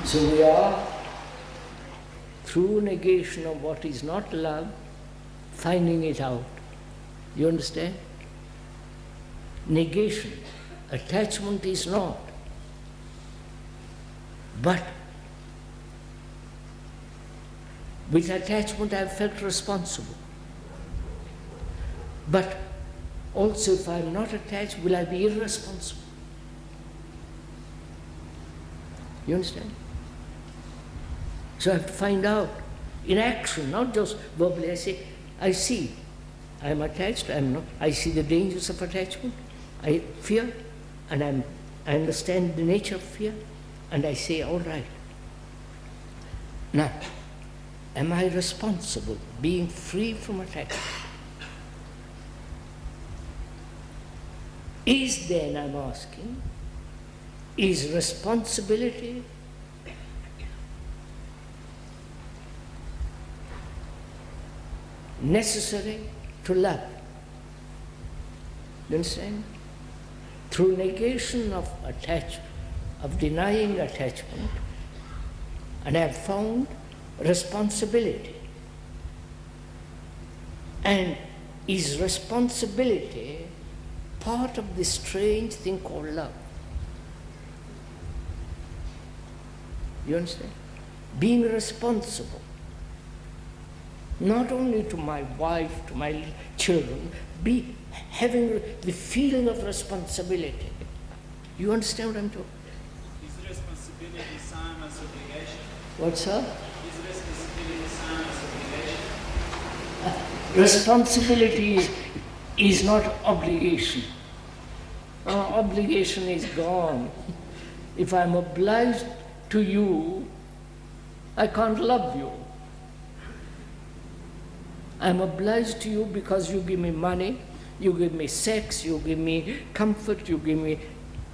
So we are, through negation of what is not love, finding it out. You understand? Negation. Attachment is not. But with attachment I have felt responsible. But also if I am not attached, will I be irresponsible? You understand? So I have to find out in action, not just verbally. I see, I am attached, I am not. I see the dangers of attachment, I fear, and I understand the nature of fear, and I say, all right. Now, am I responsible, being free from attachment? Is then, I'm asking, is responsibility necessary to love? You understand? Through negation of attachment, of denying attachment, and I have found responsibility. And is responsibility part of this strange thing called love? You understand? Being responsible, not only to my wife, to my children, having the feeling of responsibility. You understand what I'm talking about? Is responsibility the same as obligation? What, sir? Is responsibility the same as obligation? Responsibility is not obligation. Obligation is gone. If I'm obliged to you, I can't love you. I'm obliged to you because you give me money, you give me sex, you give me comfort, you give me,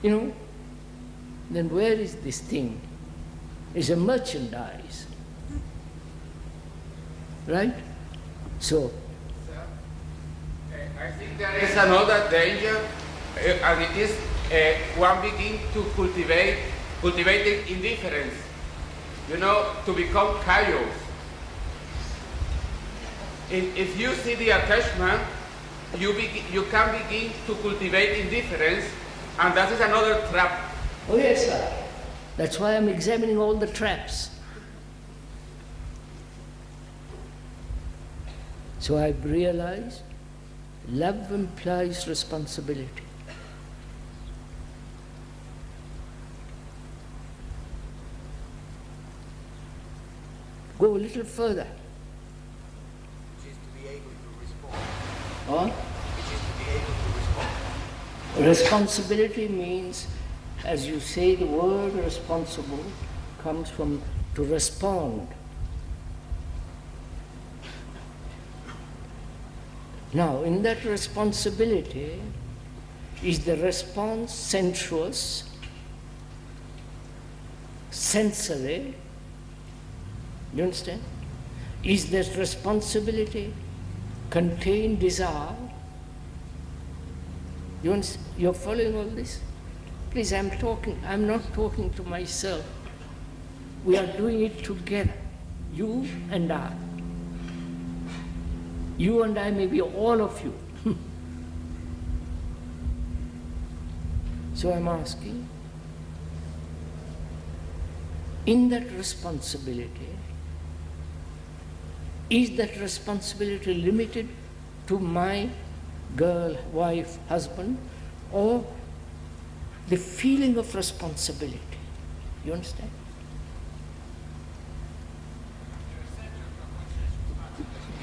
then where is this thing? It's a merchandise. Right? So, I think there is another danger, and it is one begin to cultivating indifference, to become callous. If you see the attachment, you can begin to cultivate indifference, and that is another trap. Oh yes, sir. That's why I'm examining all the traps. So I've realized love implies responsibility. Go a little further. Which is to be able to respond. What? Which is to be able to respond. Responsibility means, as you say, the word responsible comes from to respond. Now, in that responsibility, is the response sensuous, sensory? You understand? Is that responsibility contain desire? You're following all this? Please, I'm not talking to myself. We are doing it together, you and I. You and I may be all of you. So I'm asking, in that responsibility, is that responsibility limited to my girl, wife, husband, or the feeling of responsibility? You understand?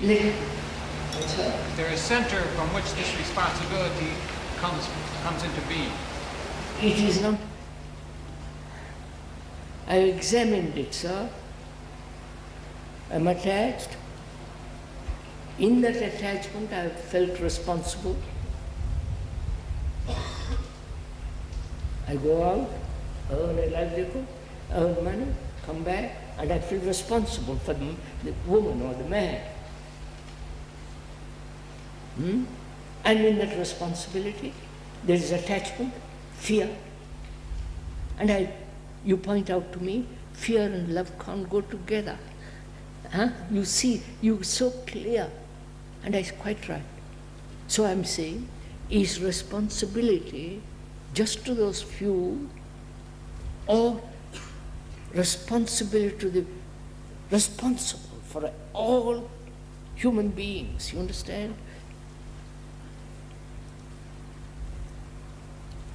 There is center from which this responsibility comes into being. It is not. I examined it, sir. I'm attached. In that attachment, I have felt responsible. I go out, earn a livelihood, earn money, come back, and I feel responsible for the woman or the man. And in that responsibility, there is attachment, fear, and I you point out to me, fear and love can't go together. Huh? You see, you're so clear. And that's quite right. So I'm saying, is responsibility just to those few, or responsibility to the responsible for all human beings? You understand?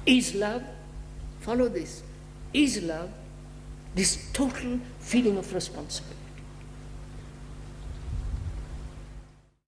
Is love, follow this, is love this total feeling of responsibility?